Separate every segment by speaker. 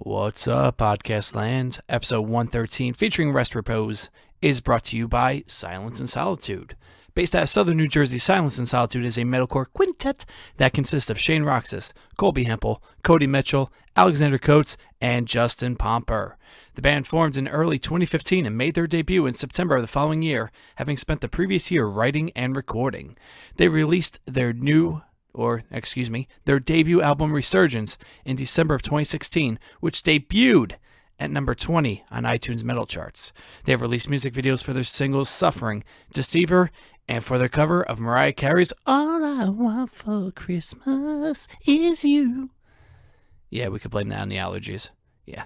Speaker 1: What's up, Podcast Land? Episode 113, featuring Rest Repose, is brought to you by Silence and Solitude. Based out of southern New Jersey, Silence and Solitude is a metalcore quintet that consists of Shane Roxas, Colby Hempel, Cody Mitchell, Alexander Coates, and Justin Pomper. The band formed in early 2015 and made their debut in September of the following year, having spent the previous year writing and recording. They released their debut album Resurgence in December of 2016, which debuted at number 20 on iTunes Metal Charts. They have released music videos for their singles Suffering, Deceiver, and for their cover of Mariah Carey's All I Want for Christmas Is You. Yeah, we could blame that on the allergies. Yeah.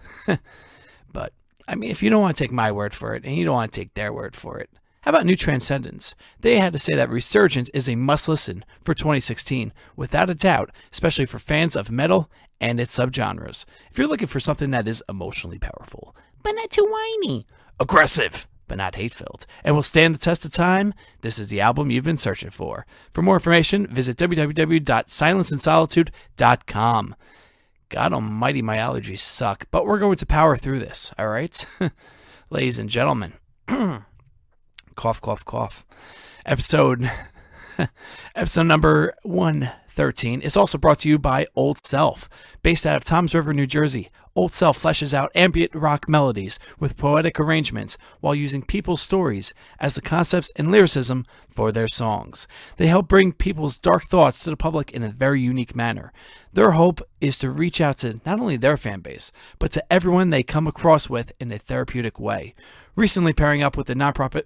Speaker 1: But, I mean, if you don't want to take my word for it, and you don't want to take their word for it, how about New Transcendence? They had to say that Resurgence is a must-listen for 2016, without a doubt, especially for fans of metal and its subgenres. If you're looking for something that is emotionally powerful, but not too whiny, aggressive, but not hate-filled, and will stand the test of time, this is the album you've been searching for. For more information, visit www.silenceandsolitude.com. God almighty, my allergies suck, but we're going to power through this, all right? Ladies and gentlemen. Cough, cough, cough. Episode number 113 is also brought to you by Old Self. Based out of Toms River, New Jersey, Old Self fleshes out ambient rock melodies with poetic arrangements while using people's stories as the concepts and lyricism for their songs. They help bring people's dark thoughts to the public in a very unique manner. Their hope is to reach out to not only their fan base, but to everyone they come across with in a therapeutic way. Recently pairing up with the nonprofit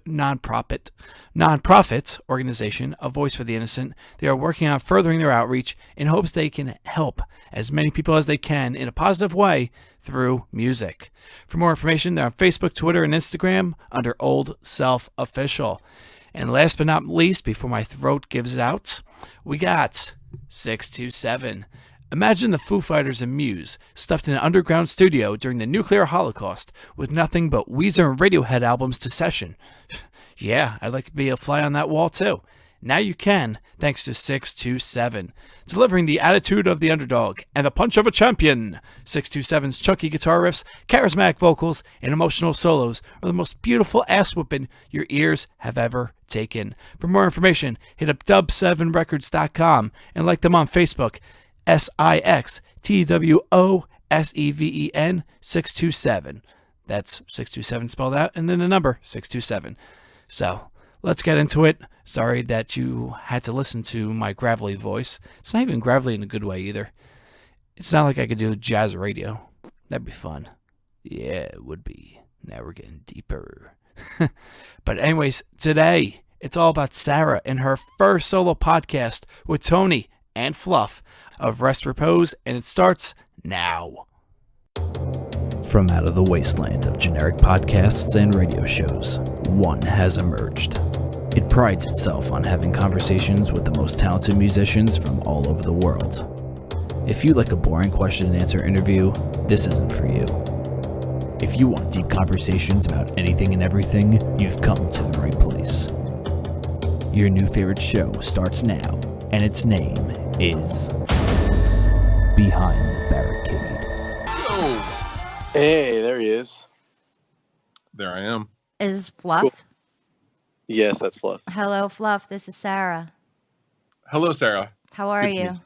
Speaker 1: organization, A Voice for the Innocent, they are working on furthering their outreach in hopes they can help as many people as they can in a positive way through music. For more information, they're on Facebook, Twitter, and Instagram under Old Self Official. And last but not least, before my throat gives out, we got 627. Imagine the Foo Fighters and Muse stuffed in an underground studio during the nuclear holocaust with nothing but Weezer and Radiohead albums to session. Yeah, I'd like to be a fly on that wall too. Now you can, thanks to 627. Delivering the attitude of the underdog and the punch of a champion. 627's chunky guitar riffs, charismatic vocals, and emotional solos are the most beautiful ass-whooping your ears have ever taken. For more information, hit up dub7records.com and like them on Facebook. SIXTWOSEVEN 627. That's 627 spelled out, and then the number 627. So, let's get into it. Sorry that you had to listen to my gravelly voice. It's not even gravelly in a good way either. It's not like I could do jazz radio. That'd be fun. Yeah, it would be. Now we're getting deeper. But anyways, today, it's all about Sara and her first solo podcast with Tony and Fluff of Rest Repose, and it starts now. From out of the wasteland of generic podcasts and radio shows, one has emerged. It prides itself on having conversations with the most talented musicians from all over the world. If you like a boring question and answer interview, this isn't for you. If you want deep conversations about anything and everything, you've come to the right place. Your new favorite show starts now, and its name is Behind the Barricade.
Speaker 2: Yo!
Speaker 3: Hey, there he is.
Speaker 2: There I am.
Speaker 4: Is Fluff?
Speaker 3: Cool. Yes, that's Fluff.
Speaker 4: Hello, Fluff. This is Sara.
Speaker 2: Hello, Sara.
Speaker 4: How are
Speaker 2: Good to meet
Speaker 4: you?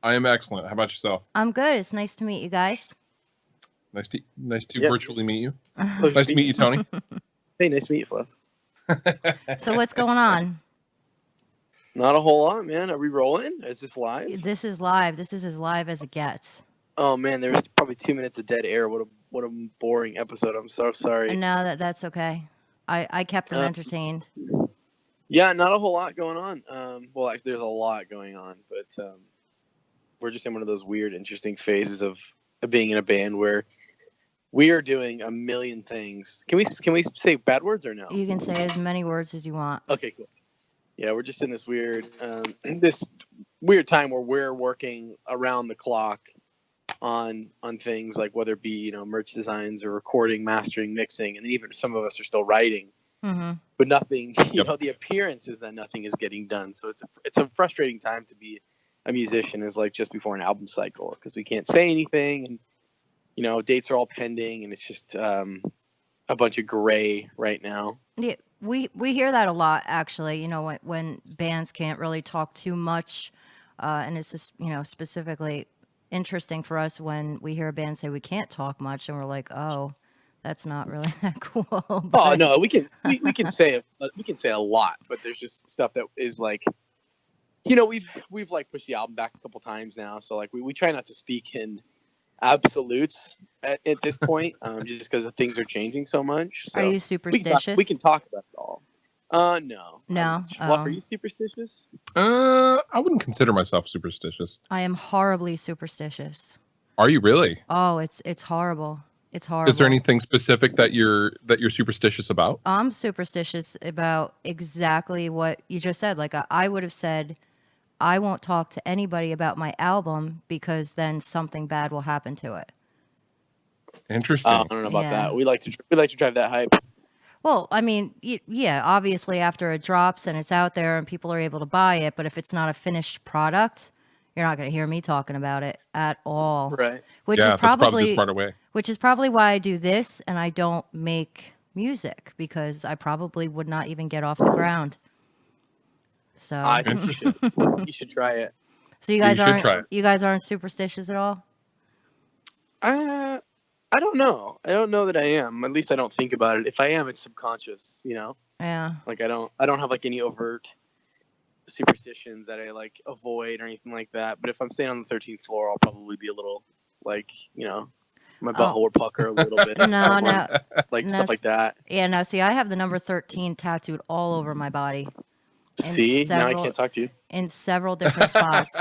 Speaker 2: I am excellent. How about yourself?
Speaker 4: I'm good. It's nice to meet you guys.
Speaker 2: Nice to
Speaker 3: Yeah.
Speaker 2: virtually meet you.
Speaker 3: Pleasure
Speaker 2: Nice to meet you, Tony.
Speaker 3: Hey, nice to meet you, Fluff.
Speaker 4: So what's going on?
Speaker 3: Not a whole lot, man. Are we rolling? Is this live?
Speaker 4: This is live. This is as live as it gets.
Speaker 3: Oh man, there was probably 2 minutes of dead air. What a boring episode. I'm so sorry.
Speaker 4: No, that's okay. I kept them entertained.
Speaker 3: Yeah, not a whole lot going on. Well, actually, there's a lot going on, but we're just in one of those weird, interesting phases of being in a band where we are doing a million things. Can we say bad words or no?
Speaker 4: You can say as many words as you want.
Speaker 3: Okay, cool. Yeah, we're just in this weird time where we're working around the clock on things like whether it be merch designs or recording, mastering, mixing, and then even some of us are still writing.
Speaker 4: Mm-hmm.
Speaker 3: But nothing.
Speaker 2: Yep.
Speaker 3: The appearance is that nothing is getting done. So it's a frustrating time to be a musician. Is like just before an album cycle because we can't say anything and dates are all pending, and it's just a bunch of gray right now.
Speaker 4: Yeah, we hear that a lot, actually. When bands can't really talk too much, and it's just specifically interesting for us when we hear a band say we can't talk much, and we're like, oh, that's not really that cool.
Speaker 3: Oh
Speaker 4: But
Speaker 3: no, we can say a lot, but there's just stuff that is like, we've like pushed the album back a couple times now, so like we try not to speak in absolutes at this point, just because things are changing so much. So
Speaker 4: are you superstitious?
Speaker 3: we can talk about it all. No.
Speaker 4: No?
Speaker 3: Are you superstitious?
Speaker 2: I wouldn't consider myself superstitious.
Speaker 4: I am horribly superstitious.
Speaker 2: Are you really?
Speaker 4: Oh, it's horrible. It's horrible.
Speaker 2: Is there anything specific that you're superstitious about?
Speaker 4: I'm superstitious about exactly what you just said. Like I would have said, I won't talk to anybody about my album because then something bad will happen to it.
Speaker 2: Interesting.
Speaker 3: I don't know about
Speaker 4: Yeah.
Speaker 3: that. We like to drive that hype.
Speaker 4: Well, I mean, yeah, obviously after it drops and it's out there and people are able to buy it, but if it's not a finished product, you're not going to hear me talking about it at all.
Speaker 3: Right.
Speaker 4: Which
Speaker 2: yeah,
Speaker 4: is
Speaker 2: that's probably the
Speaker 4: probably
Speaker 2: smarter way.
Speaker 4: which is probably why I do this and I don't make music, because I probably would not even get off the ground. So
Speaker 3: You should try it.
Speaker 4: So you guys
Speaker 2: should try it.
Speaker 4: you guys aren't superstitious at all?
Speaker 3: I don't know. I don't know that I am. At least I don't think about it. If I am, it's subconscious.
Speaker 4: Yeah.
Speaker 3: Like I don't have like any overt superstitions that I like avoid or anything like that. But if I'm staying on the 13th floor, I'll probably be a little like my butthole would pucker a little bit.
Speaker 4: No, no.
Speaker 3: Like stuff like that.
Speaker 4: Yeah, no, see, I have the number 13 tattooed all over my body.
Speaker 3: See, now I can't talk to you.
Speaker 4: In several different spots.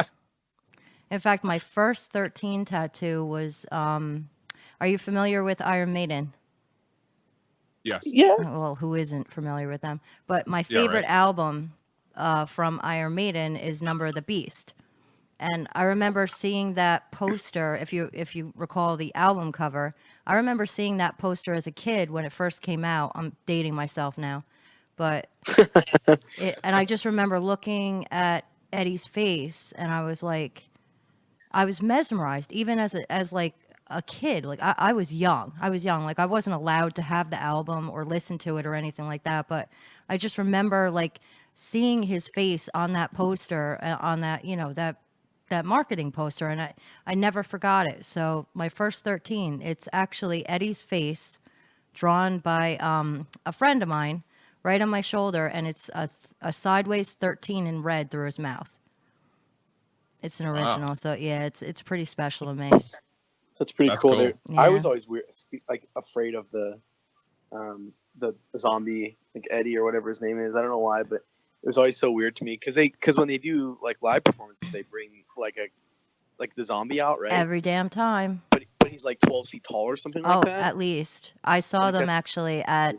Speaker 4: In fact, my first 13 tattoo was, are you familiar with Iron Maiden?
Speaker 2: Yes.
Speaker 3: Yeah.
Speaker 4: Well, who isn't familiar with them? But my
Speaker 2: Yeah,
Speaker 4: favorite
Speaker 2: right.
Speaker 4: album from Iron Maiden is Number of the Beast. And I remember seeing that poster, if you recall the album cover, I remember seeing that poster as a kid when it first came out. I'm dating myself now. But and I just remember looking at Eddie's face, and I was like, I was mesmerized, even as like a kid. Like I was young. Like I wasn't allowed to have the album or listen to it or anything like that. But I just remember like seeing his face on that poster, on that that marketing poster, and I never forgot it. So my first 13, it's actually Eddie's face drawn by a friend of mine, right on my shoulder, and it's a sideways 13 in red through his mouth. It's an original,
Speaker 2: Wow.
Speaker 4: so yeah, it's pretty special to me.
Speaker 3: That's pretty
Speaker 2: That's
Speaker 3: cool.
Speaker 2: cool.
Speaker 3: I
Speaker 4: Yeah.
Speaker 3: was always weird, like afraid of the zombie, like Eddie or whatever his name is. I don't know why, but it was always so weird to me because when they do like live performances, they bring like the zombie out, right?
Speaker 4: Every damn time.
Speaker 3: But he's like 12 feet tall or something
Speaker 4: Oh,
Speaker 3: like that.
Speaker 4: at least I saw
Speaker 3: Like,
Speaker 4: them
Speaker 3: that's-
Speaker 4: actually at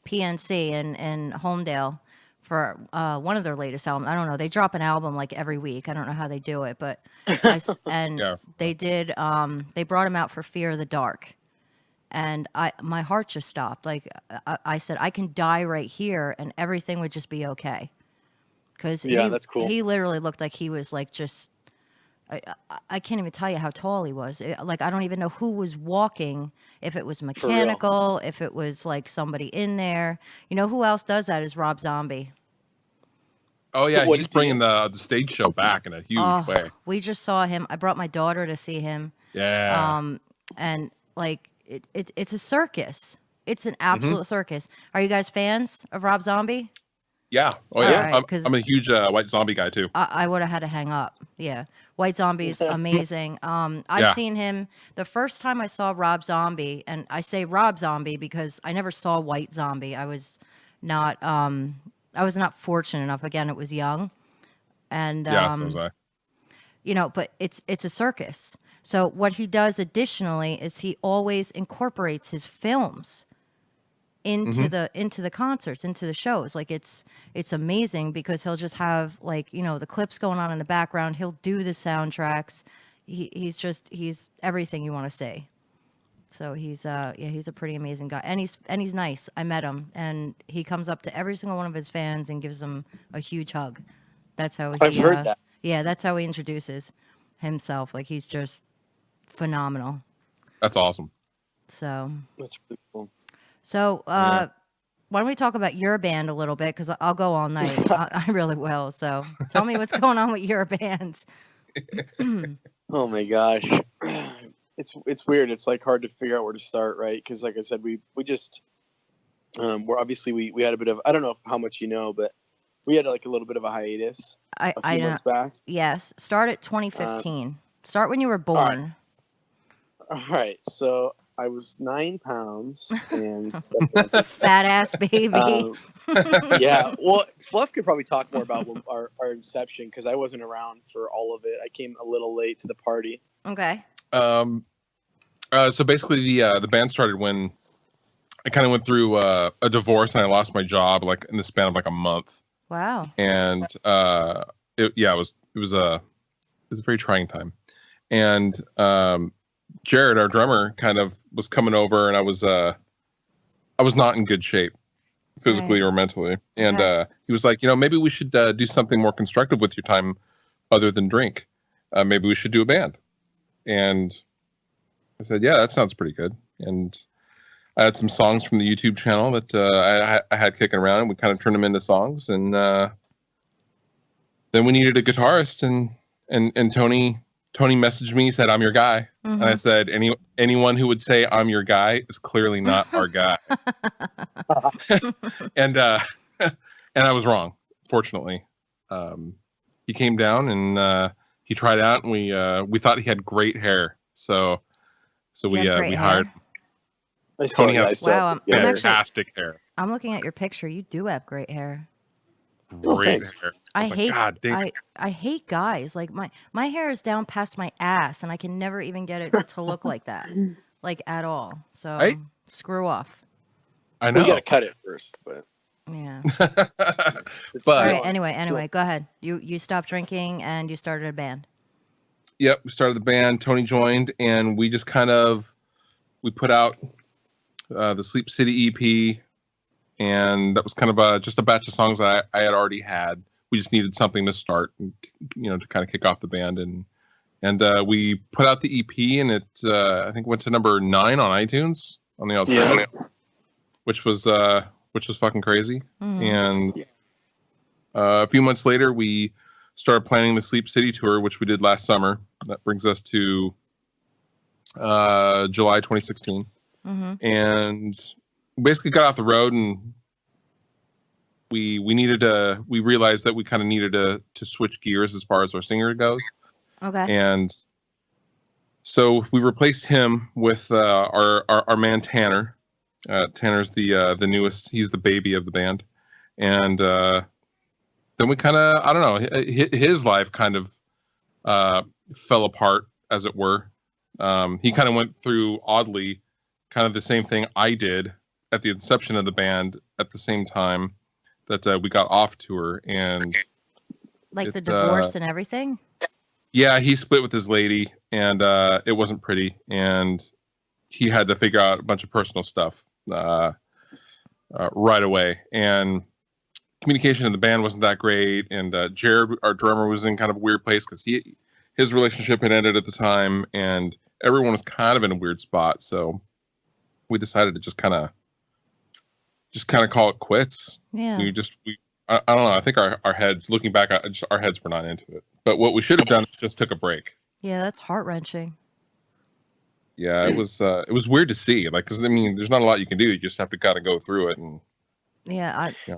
Speaker 4: PNC in Homedale for one of their latest albums. I don't know. They drop an album like every week. I don't know how they do it, but and
Speaker 2: Yeah.
Speaker 4: they did. They brought him out for Fear of the Dark, and my heart just stopped. Like I said, I can die right here, and everything would just be okay. Because
Speaker 3: Yeah, that's cool.
Speaker 4: He literally looked like he was like just. I can't even tell you how tall he was. Like I don't even know who was walking. If it was
Speaker 3: real.
Speaker 4: mechanical, if it was like somebody in there. You know who else does that is Rob Zombie.
Speaker 2: Oh yeah,
Speaker 3: What
Speaker 2: he's
Speaker 3: did you-
Speaker 2: bringing the stage show back in a huge way.
Speaker 4: We just saw him. I brought my daughter to see him.
Speaker 2: Yeah.
Speaker 4: And like it's a circus. It's an absolute circus. Are you guys fans of Rob Zombie?
Speaker 2: Yeah. Oh
Speaker 4: All
Speaker 2: yeah.
Speaker 4: right, 'cause-
Speaker 2: I'm a huge White Zombie guy too.
Speaker 4: I would have had to hang up. Yeah. White Zombie is amazing. I've
Speaker 2: Yeah.
Speaker 4: seen him the first time I saw Rob Zombie, and I say Rob Zombie because I never saw White Zombie. I was not fortunate enough. Again, it was young. And
Speaker 2: Yeah, so was I.
Speaker 4: but it's a circus. So what he does additionally is he always incorporates his films into the concerts, into the shows. Like it's amazing because he'll just have like, the clips going on in the background. He'll do the soundtracks. He's everything you want to see. So he's a pretty amazing guy. And he's nice. I met him and he comes up to every single one of his fans and gives them a huge hug. That's how
Speaker 3: I've heard that.
Speaker 4: Yeah, that's how he introduces himself. Like he's just phenomenal.
Speaker 2: That's awesome.
Speaker 4: So
Speaker 3: That's really cool.
Speaker 4: So, why don't we talk about your band a little bit? Because I'll go all night. I really will. So, tell me what's going on with your bands.
Speaker 3: Oh my gosh, it's weird. It's like hard to figure out where to start, right? Because like I said, we just we're obviously we had a bit of, I don't know how much you know, but we had like a little bit of a hiatus a few months back.
Speaker 4: Yes, start at 2015. Start when you were born.
Speaker 3: All right, so I was 9 pounds and
Speaker 4: fat ass baby.
Speaker 3: Yeah, well, Fluff could probably talk more about our inception because I wasn't around for all of it. I came a little late to the party.
Speaker 4: Okay.
Speaker 2: So basically, the band started when I kind of went through a divorce and I lost my job like in the span of like a month.
Speaker 4: Wow.
Speaker 2: And it was a very trying time. And Jared, our drummer, kind of was coming over, and I was not in good shape, physically or mentally. And he was like, maybe we should do something more constructive with your time, other than drink. Maybe we should do a band. And I said, yeah, that sounds pretty good. And I had some songs from the YouTube channel that I had kicking around, and we kind of turned them into songs. And then we needed a guitarist, and Tony messaged me, said, I'm your guy.
Speaker 4: Mm-hmm.
Speaker 2: And I said, anyone who would say I'm your guy is clearly not our guy. And I was wrong, fortunately. He came down and he tried out, and we thought he had great hair. So we hired him. Tony has fantastic hair.
Speaker 4: I'm looking at your picture. You do have great hair.
Speaker 2: Great hair.
Speaker 4: I hate guys. Like my hair is down past my ass, and I can never even get it to look like that, like at all. So screw off.
Speaker 2: I know.
Speaker 3: We gotta cut it first, but
Speaker 4: yeah.
Speaker 2: But
Speaker 4: all right, anyway, go ahead. You stopped drinking and you started a band.
Speaker 2: Yep, we started the band. Tony joined, and we just we put out the Sleep City EP, and that was kind of just a batch of songs that I had already had. We just needed something to start, and, to kind of kick off the band, and we put out the EP, and it I think went to number 9 on iTunes on the alternative, which was fucking crazy. And a few months later, we started planning the Sleep City tour, which we did last summer. That brings us to July 2016. And basically got off the road, and we realized that we kind of needed to switch gears as far as our singer goes.
Speaker 4: Okay.
Speaker 2: And so we replaced him with our man Tanner. Tanner's the newest. He's the baby of the band. And then we kind of, I don't know, his life kind of fell apart, as it were. He kind of went through, oddly, kind of the same thing I did at the inception of the band at the same time that we got off tour. And
Speaker 4: like the divorce and everything?
Speaker 2: Yeah, he split with his lady, and it wasn't pretty. And he had to figure out a bunch of personal stuff right away. And communication in the band wasn't that great. And Jared, our drummer, was in kind of a weird place because his relationship had ended at the time, and everyone was kind of in a weird spot. So we decided to just kind of call it quits. Yeah. I don't know. I think our heads, looking back, our heads were not into it. But what we should have done is just took a break.
Speaker 4: Yeah, that's heart-wrenching.
Speaker 2: Yeah, it was weird to see. Like, because I mean, there's not a lot you can do. You just have to kind of go through it. And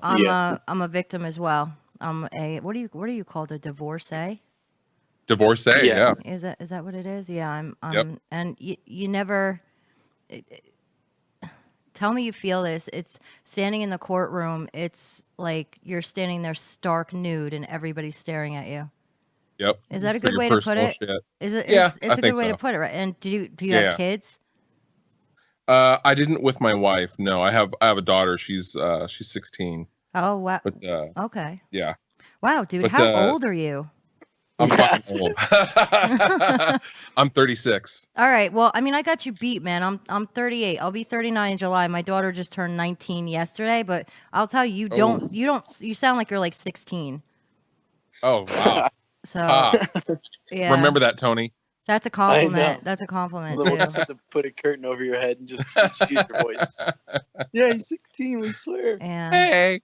Speaker 4: I'm a victim as well. I'm a what do you call a divorcee?
Speaker 2: Divorcee, yeah.
Speaker 4: Is that what it is? Yeah, I'm
Speaker 2: yep.
Speaker 4: And you never tell me you feel this. It's standing in the courtroom. It's like you're standing there stark nude and everybody's staring at you.
Speaker 2: Yep.
Speaker 4: Is that a good way to put it?
Speaker 2: Shit.
Speaker 4: Is it?
Speaker 2: Yeah,
Speaker 4: it's a good way to put it, right? And do you have kids?
Speaker 2: I didn't with my wife. No, I have a daughter. She's 16.
Speaker 4: Oh wow.
Speaker 2: But,
Speaker 4: okay.
Speaker 2: Yeah.
Speaker 4: Wow, dude, how old are you?
Speaker 2: I'm fucking old. I'm 36.
Speaker 4: All right. Well, I mean, I got you beat, man. I'm 38. I'll be 39 in July. My daughter just turned 19 yesterday, but I'll tell you, you sound like you're like 16.
Speaker 2: Oh, wow.
Speaker 4: So,
Speaker 2: yeah. Remember that, Tony.
Speaker 4: That's a compliment. That's a compliment
Speaker 3: We'll
Speaker 4: too.
Speaker 3: just have to put a curtain over your head and just shoot your voice. Yeah, he's 16. We swear.
Speaker 4: Yeah.
Speaker 2: Hey.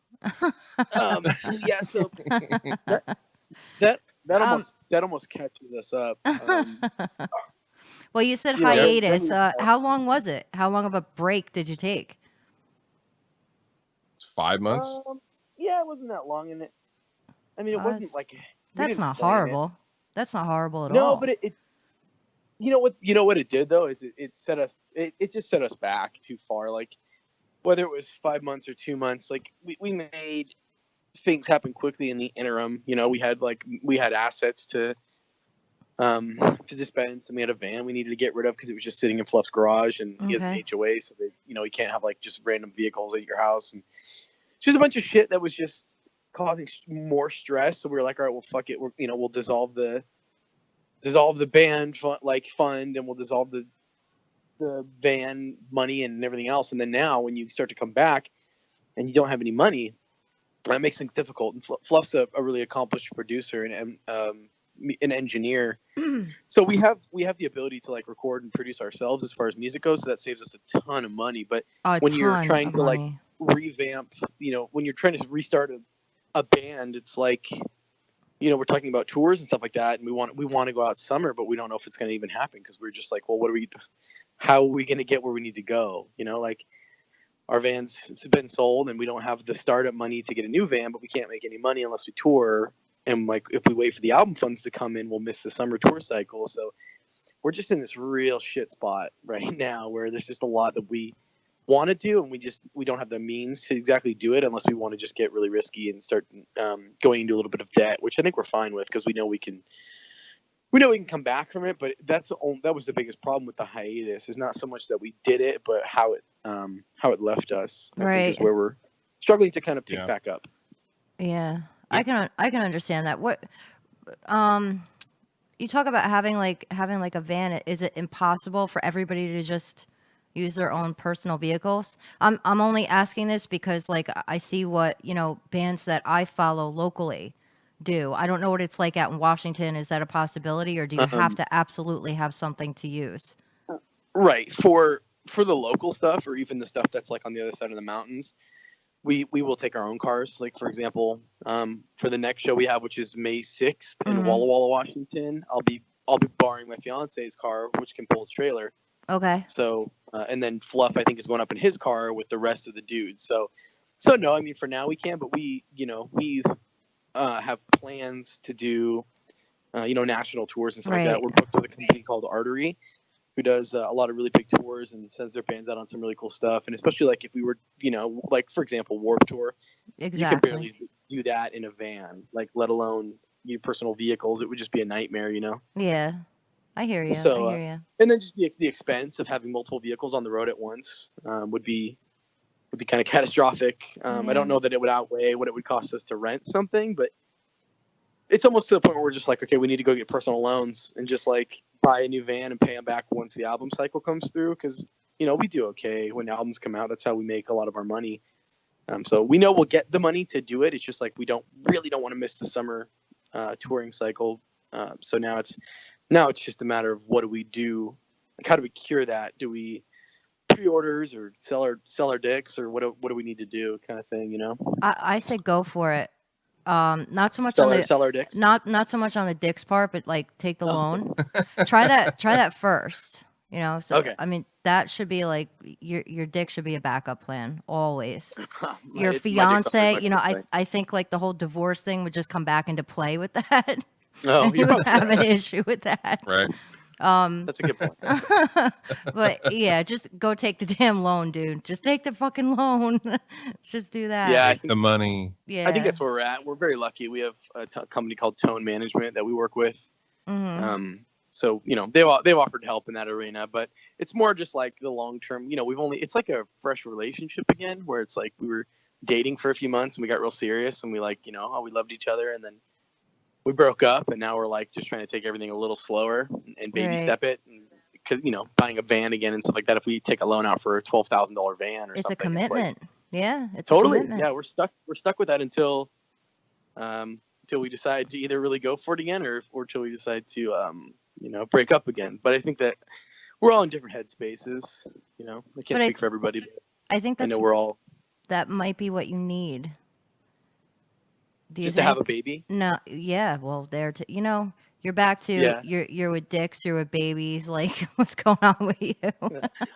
Speaker 3: Yeah. So that almost catches us up.
Speaker 4: Well, you said
Speaker 3: you know,
Speaker 4: hiatus.
Speaker 3: then
Speaker 4: How long was it? How long of a break did you take?
Speaker 2: It's 5 months.
Speaker 3: Yeah, it wasn't that long, and it wasn't like
Speaker 4: That's not horrible. That's not horrible at all.
Speaker 3: No, but it you know what it did though is it set us it just set us back too far. Like whether it was 5 months or 2 months, like we made things happen quickly in the interim. You know, we had assets to dispense, and we had a van we needed to get rid of because it was just sitting in Fluff's garage, and he has an HOA, so that you can't have like just random vehicles at your house, and it's just a bunch of shit that was just causing more stress. So we were like, all right, well, fuck it, we'll dissolve the band fund, and we'll dissolve the van money and everything else. And then now, when you start to come back and you don't have any money, that makes things difficult. And Fluff's a really accomplished producer and an engineer, so we have the ability to like record and produce ourselves as far as music goes. So that saves us a ton of money. But when you're trying to like revamp, when you're trying to restart a band, it's like, we're talking about tours and stuff like that, and we want to go out summer, but we don't know if it's going to even happen because we're just like, well, how are we going to get where we need to go? Like our van's been sold, and we don't have the startup money to get a new van, but we can't make any money unless we tour. And like, if we wait for the album funds to come in, we'll miss the summer tour cycle. So we're just in this real shit spot right now where there's just a lot that we want to do, and we don't have the means to exactly do it unless we want to just get really risky and start going into a little bit of debt, which I think we're fine with because we know we can come back from it. But that was the biggest problem with the hiatus, is not so much that we did it, but how it left us. I think is where we're struggling to kind of pick back up.
Speaker 4: Yeah. I can understand that. What you talk about having like a van, is it impossible for everybody to just use their own personal vehicles? I'm only asking this because like I see what, bands that I follow locally do. I don't know what it's like out in Washington. Is that a possibility, or do you have to absolutely have something to use?
Speaker 3: Right. For the local stuff, or even the stuff that's like on the other side of the mountains, we will take our own cars. Like, for example, for the next show we have, which is May 6th in Walla Walla, Washington, I'll be borrowing my fiance's car, which can pull a trailer.
Speaker 4: Okay.
Speaker 3: So, and then Fluff, I think, is going up in his car with the rest of the dudes. So no, I mean, for now we can, but we have plans to do, national tours and stuff like that. We're booked with a company called Artery, who does a lot of really big tours and sends their bands out on some really cool stuff. And especially like if we were, like for example, Warped Tour, you can barely do that in a van, like let alone personal vehicles. It would just be a nightmare,
Speaker 4: Yeah, I hear you.
Speaker 3: So,
Speaker 4: I hear you.
Speaker 3: And then just the expense of having multiple vehicles on the road at once would be kind of catastrophic. I don't know that it would outweigh what it would cost us to rent something, but it's almost to the point where we're just like, okay, we need to go get personal loans and just like buy a new van and pay them back once the album cycle comes through. Because, we do okay when albums come out. That's how we make a lot of our money. So we know we'll get the money to do it. It's just like, we don't want to miss the summer touring cycle. So now it's just a matter of what do we do? Like, how do we cure that? Do we pre-orders or sell our dicks, or what do we need to do, kind of thing,
Speaker 4: I say go for it. Not so much
Speaker 3: sell our dicks.
Speaker 4: Not so much on the dicks part, but like take the loan. Try that first. So okay. I mean, that should be like your dick should be a backup plan always. Your fiance, I think like the whole divorce thing would just come back into play with that.
Speaker 3: Oh,
Speaker 4: you would have an issue with that.
Speaker 2: Right.
Speaker 3: That's a good point.
Speaker 4: But yeah, just go take the damn loan, dude. Just take the fucking loan. Just do that.
Speaker 3: Yeah,
Speaker 2: the money.
Speaker 4: Yeah,
Speaker 3: I think that's where we're at. We're very lucky. We have a company called Tone Management that we work with.
Speaker 4: Mm-hmm.
Speaker 3: So they've offered help in that arena, but it's more just like the long term. It's like a fresh relationship again, where it's like we were dating for a few months and we got real serious, and we like we loved each other, and then we broke up, and now we're like just trying to take everything a little slower and baby step it. Because buying a van again and stuff like that. If we take a loan out for a $12,000 van or
Speaker 4: it's
Speaker 3: something,
Speaker 4: a commitment. It's
Speaker 3: totally.
Speaker 4: A commitment.
Speaker 3: Yeah, we're stuck with that until we decide to either really go for it again, or until we decide to break up again. But I think that we're all in different headspaces. I can't speak for everybody. But
Speaker 4: I think
Speaker 3: I know we're all
Speaker 4: that might be what you need. Do you
Speaker 3: just
Speaker 4: think?
Speaker 3: to have a baby.
Speaker 4: No, yeah. Well, you're back to you're with dicks, you're with babies. Like, what's going on with you?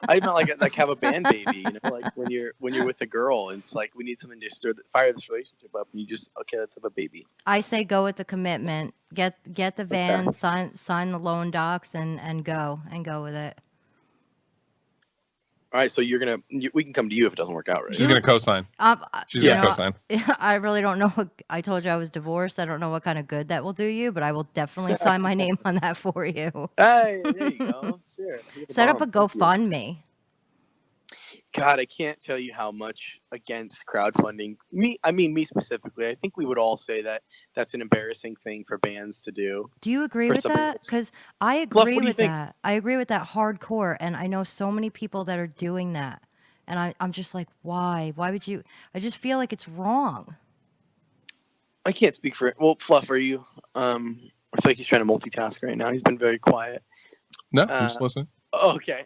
Speaker 3: I meant like have a band baby. Like when you're with a girl, and it's like we need something to fire this relationship up, and you just let's have a baby.
Speaker 4: I say go with the commitment. Get the van, sign the loan docs, and go with it.
Speaker 3: All right, so we can come to you if it doesn't work out, right?
Speaker 2: She's gonna co-sign. She's gonna co-sign.
Speaker 4: I really don't know. I told you I was divorced. I don't know what kind of good that will do you, but I will definitely sign my name on that for you.
Speaker 3: Hey, there you go. Sure.
Speaker 4: Set up a GoFundMe.
Speaker 3: God, I can't tell you how much against crowdfunding. Me specifically. I think we would all say that that's an embarrassing thing for bands to do.
Speaker 4: Do you agree with that? Because I agree with that. I agree with that hardcore, and I know so many people that are doing that. And I'm just like, why? Why would you? I just feel like it's wrong.
Speaker 3: I can't speak for it. Well, Fluff, are you? I feel like he's trying to multitask right now. He's been very quiet.
Speaker 2: No, I'm just listening.
Speaker 3: Okay.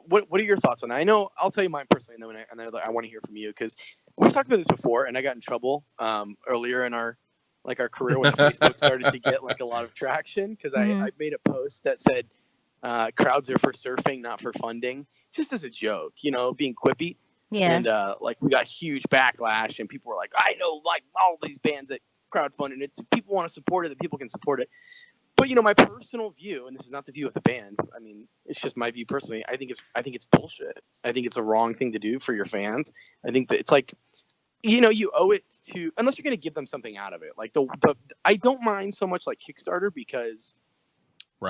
Speaker 3: What are your thoughts on that? I know I'll tell you mine personally, and then I want to hear from you because we've talked about this before, and I got in trouble earlier in our career when Facebook started to get like a lot of traction because I made a post that said crowds are for surfing, not for funding, just as a joke, being quippy.
Speaker 4: Yeah.
Speaker 3: And we got huge backlash, and people were like, I know like all these bands that crowdfunding it. People want to support it, that people can support it. But my personal view, and this is not the view of the band. I mean, it's just my view personally. I think it's bullshit. I think it's a wrong thing to do for your fans. I think that it's like, you owe it to, unless you're going to give them something out of it. Like I don't mind so much like Kickstarter because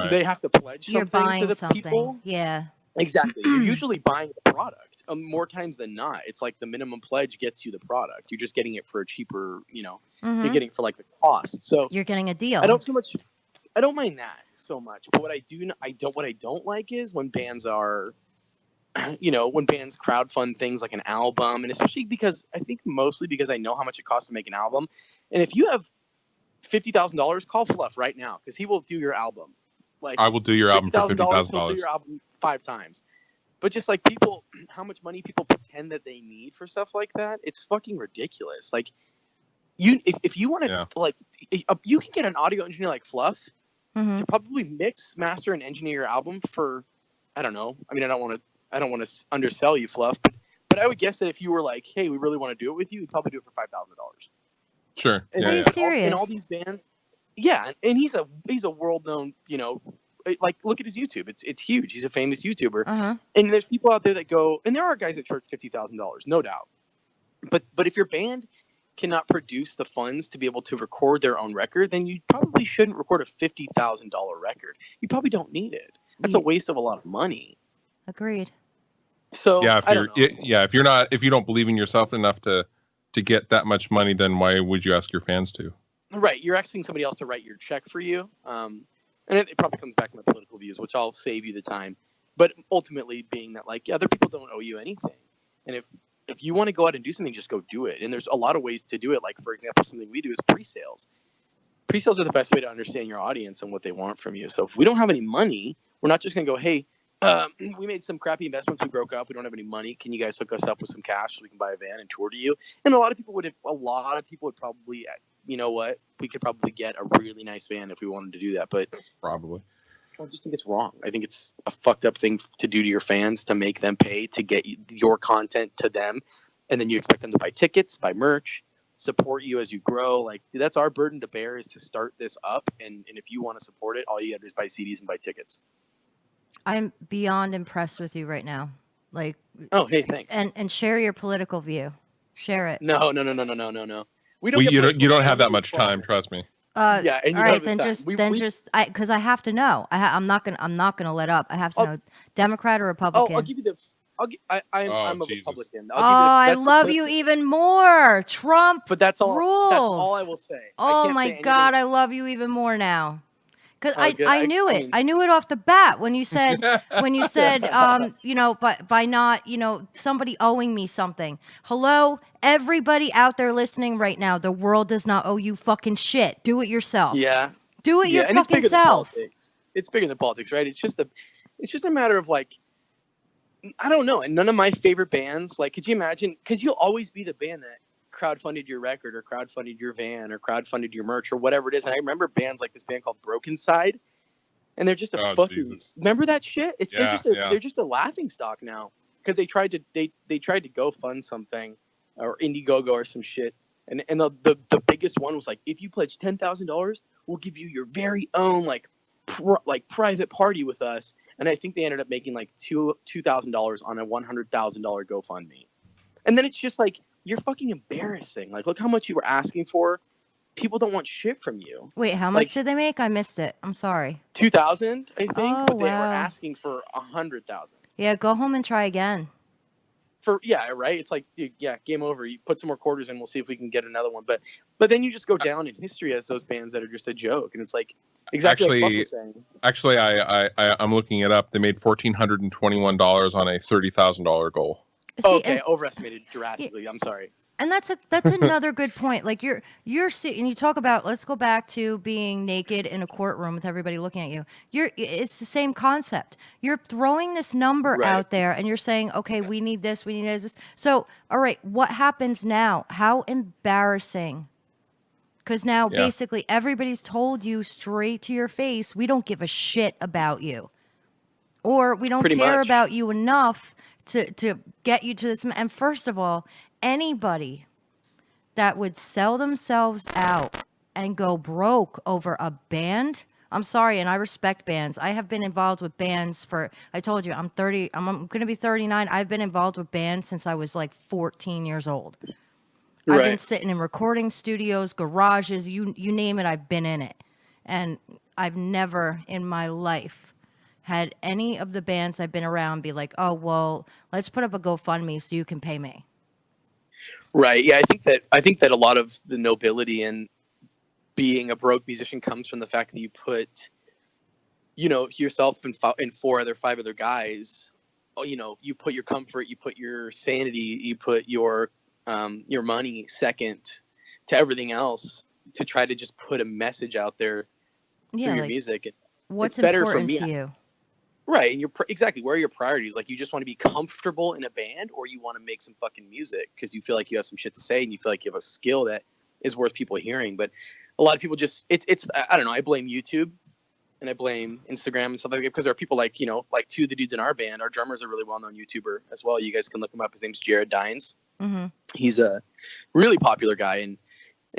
Speaker 3: they have to pledge something to the people.
Speaker 4: Yeah,
Speaker 3: exactly. You're usually buying the product more times than not. It's like the minimum pledge gets you the product. You're just getting it for a cheaper. You're getting it for like the cost. So
Speaker 4: you're getting a deal.
Speaker 3: I don't mind that so much, but what I don't like is when bands are, when bands crowdfund things like an album, and especially mostly because I know how much it costs to make an album, and if you have $50,000, call Fluff right now because he will do your album. Like
Speaker 2: I will do your album for $50,000.
Speaker 3: He'll do your album 5 times. But just like how much money people pretend that they need for stuff like that, it's fucking ridiculous. Like if you want to you can get an audio engineer like Fluff. To probably mix, master, and engineer your album for, I don't know. I mean, I don't want to undersell you, Fluff, but I would guess that if you were like, hey, we really want to do it with you, we'd probably do it for $5,000.
Speaker 2: Sure.
Speaker 4: Are you serious?
Speaker 3: And all these bands, and he's a world known, like look at his YouTube. It's huge. He's a famous YouTuber, and there's people out there that go, and there are guys that charge $50,000, no doubt. But if your band cannot produce the funds to be able to record their own record, then you probably shouldn't record a $50,000 record. You probably don't need it. That's a waste of a lot of money.
Speaker 4: Agreed.
Speaker 3: So
Speaker 2: if you don't believe in yourself enough to get that much money, then why would you ask your fans to?
Speaker 3: Right, you're asking somebody else to write your check for you, and it probably comes back to my political views, which I'll save you the time. But ultimately, being that other people don't owe you anything, and if you want to go out and do something, just go do it. And there's a lot of ways to do it. Like, for example, something we do is pre-sales. Pre-sales are the best way to understand your audience and what they want from you. So if we don't have any money, we're not just going to go, hey, we made some crappy investments. We broke up. We don't have any money. Can you guys hook us up with some cash so we can buy a van and tour to you? And a lot of people would probably, you know what? We could probably get a really nice van if we wanted to do that. But
Speaker 2: probably.
Speaker 3: I just think it's wrong. I think it's a fucked up thing to do to your fans, to make them pay to get your content to them. And then you expect them to buy tickets, buy merch, support you as you grow. Like, that's our burden to bear, is to start this up. And if you want to support it, all you got to do is buy CDs and buy tickets.
Speaker 4: I'm beyond impressed with you right now. Like,
Speaker 3: oh, hey, thanks.
Speaker 4: And share your political view. Share it.
Speaker 3: No. We don't.
Speaker 2: You don't have that much time. Trust me.
Speaker 3: And
Speaker 4: all right, then just because I have to know. I'm not gonna let up. I have to know Democrat or Republican.
Speaker 3: I'll give you the. I'm a Republican.
Speaker 4: I love you even more, Trump.
Speaker 3: But that's all.
Speaker 4: Rules.
Speaker 3: That's all I will say.
Speaker 4: Oh my God, I love you even more now. Because I knew it. I knew it off the bat when you said by not, somebody owing me something. Hello, everybody out there listening right now. The world does not owe you fucking shit. Do it yourself.
Speaker 3: Yeah.
Speaker 4: Do it your fucking self.
Speaker 3: it's bigger than politics, right? It's just a matter of like, I don't know. And none of my favorite bands, like, could you imagine? Because you'll always be the band that crowdfunded your record or crowdfunded your van or crowdfunded your merch or whatever it is. And I remember bands like this band called Broken Side, and they're just a fucking.
Speaker 2: Jesus.
Speaker 3: Remember that shit? They're just a laughing stock now because they tried to go fund something or Indiegogo or some shit. And the biggest one was like, if you pledge $10,000, we'll give you your very own private party with us. And I think they ended up making like $2,000 on a $100,000 GoFundMe. And then it's just like, you're fucking embarrassing. Like, look how much you were asking for. People don't want shit from you.
Speaker 4: Wait, how much did they make? I missed it. I'm sorry.
Speaker 3: 2,000, I think,
Speaker 4: Oh,
Speaker 3: but they were
Speaker 4: wow.
Speaker 3: asking for 100,000.
Speaker 4: Yeah, go home and try again.
Speaker 3: Right. It's like, dude, yeah, game over. You put some more quarters in. We'll see if we can get another one. But then you just go down in history as those bands that are just a joke, and it's like exactly like Buck was saying.
Speaker 2: Actually, I'm looking it up. They made $1,421 on a $30,000 goal.
Speaker 3: Okay, overestimated drastically. I'm sorry.
Speaker 4: And that's another good point. Like you're and you talk about, let's go back to being naked in a courtroom with everybody looking at you. It's the same concept. You're throwing this number out there and you're saying, okay, we need this, we need this. So, all right, what happens now? How embarrassing. Because now basically everybody's told you straight to your face, we don't give a shit about you. Or we don't care about you enough to get you to this. And first of all, anybody that would sell themselves out and go broke over a band, I'm sorry, and I respect bands. I have been involved with bands I told you, I'm going to be 39. I've been involved with bands since I was like 14 years old. I've been sitting in recording studios, garages, you name it, I've been in it. And I've never in my life had any of the bands I've been around be like, oh, well, let's put up a GoFundMe so you can pay me.
Speaker 3: Right. Yeah, I think that a lot of the nobility in being a broke musician comes from the fact that you put, yourself and five other guys. You put your comfort, you put your sanity, you put your money second to everything else to try to just put a message out there through your music.
Speaker 4: What's
Speaker 3: it's better
Speaker 4: important
Speaker 3: for me.
Speaker 4: to you?
Speaker 3: Right, and exactly, where are your priorities? Like, you just want to be comfortable in a band, or you want to make some fucking music because you feel like you have some shit to say and you feel like you have a skill that is worth people hearing. But a lot of people just, it's I don't know, I blame YouTube and I blame Instagram and stuff like that because there are people like, like two of the dudes in our band, our drummer's a really well-known YouTuber as well. You guys can look him up. His name's Jared Dines. Mm-hmm. He's a really popular guy, and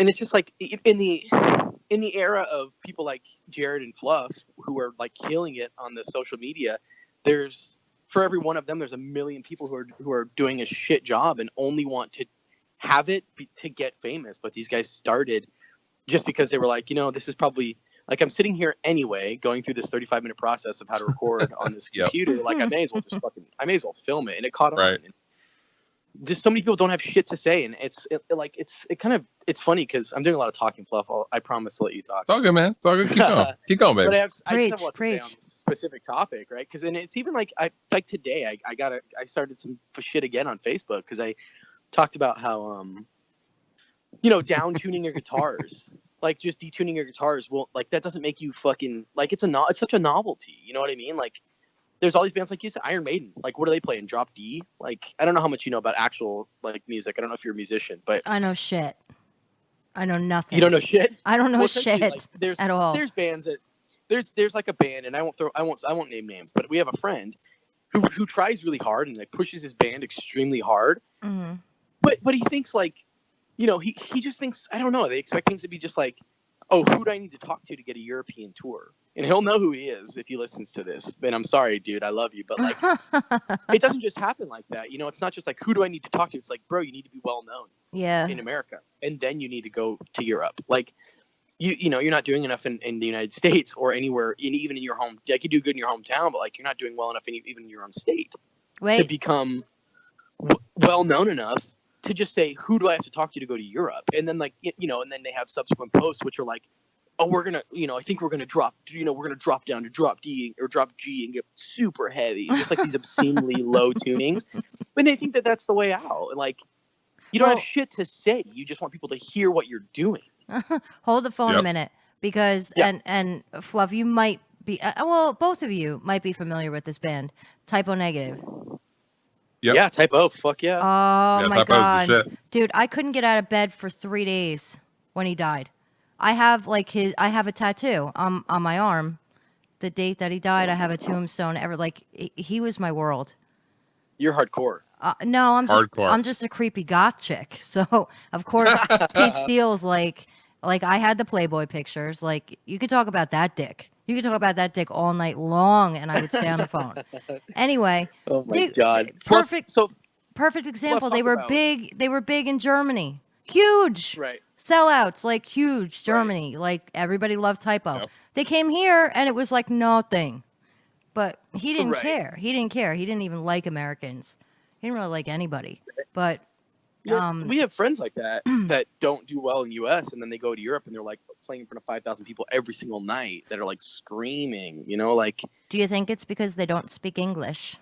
Speaker 3: it's just like in the era of people like Jared and Fluff who are like killing it on the social media, for every one of them, there's a million people who are doing a shit job and only want to have it to get famous. But these guys started just because they were like, this is probably like, I'm sitting here anyway, going through this 35-minute process of how to record on this computer. Like, I may as well film it, and it caught on. And just so many people don't have shit to say, and it's funny because I'm doing a lot of talking, Fluff. I promise to let you talk.
Speaker 2: It's all good, man. It's all good. Keep going, baby.
Speaker 3: But I just have a lot to say on this specific topic, right? Because it's even like today I started some shit again on Facebook because I talked about how down tuning your guitars, like just detuning your guitars, like that doesn't make you fucking like it's such a novelty. You know what I mean? Like, there's all these bands, like you said, Iron Maiden. Like, what do they play in? Drop D? Like, I don't know how much you know about actual, like, music. I don't know if you're a musician, but...
Speaker 4: I know shit. I know nothing.
Speaker 3: You don't know shit?
Speaker 4: I don't know shit
Speaker 3: like,
Speaker 4: at all.
Speaker 3: There's bands that... There's like a band, and I won't name names, but we have a friend who tries really hard and, like, pushes his band extremely hard. Mm-hmm. But he thinks, like, he just thinks, I don't know, they expect things to be just like, oh, who do I need to talk to get a European tour? And he'll know who he is if he listens to this. And I'm sorry, dude, I love you. But, like, it doesn't just happen like that. It's not just like, who do I need to talk to? It's like, bro, you need to be well known in America. And then you need to go to Europe. Like, you're not doing enough in the United States or anywhere, even in your home. Like, you do good in your hometown, but, like, you're not doing well enough even in your own state to become well known enough to just say, who do I have to talk to go to Europe? And then, like, and then they have subsequent posts which are like, oh, we're gonna, I think we're gonna drop, we're gonna drop down to drop D or drop G and get super heavy, just like these obscenely low tunings. But they think that that's the way out. And, like, you don't have shit to say. You just want people to hear what you're doing.
Speaker 4: Hold the phone a minute, because and Fluff, you might Well, both of you might be familiar with this band, Typo Negative.
Speaker 2: Yep.
Speaker 3: Yeah, Type O. Fuck yeah.
Speaker 4: Oh my
Speaker 2: Typo's the
Speaker 4: god,
Speaker 2: shit.
Speaker 4: dude! I couldn't get out of bed for 3 days when he died. I have a tattoo on my arm. The date that he died, I have a tombstone. He was my world.
Speaker 3: You're hardcore.
Speaker 4: No,
Speaker 2: Hardcore.
Speaker 4: I'm just a creepy goth chick. So of course Pete Steele's like I had the Playboy pictures. Like you could talk about that dick. You could talk about that dick all night long, and I would stay on the phone. Anyway,
Speaker 3: Oh my god.
Speaker 4: perfect
Speaker 3: Fluff,
Speaker 4: example.
Speaker 3: talk
Speaker 4: They were
Speaker 3: about-
Speaker 4: big. They were big in Germany. Huge.
Speaker 3: Right.
Speaker 4: Sellouts, like huge. Germany, like everybody loved Typo.
Speaker 2: Yep.
Speaker 4: They came here, and it was like nothing. But he didn't
Speaker 3: Right.
Speaker 4: care. He didn't care. He didn't even like Americans. He didn't really like anybody. But
Speaker 3: Yeah, we have friends like that that don't do well in the U.S. and then they go to Europe and they're like playing in front of 5,000 people every single night that are like screaming. You know, like
Speaker 4: do you think it's because they don't speak English?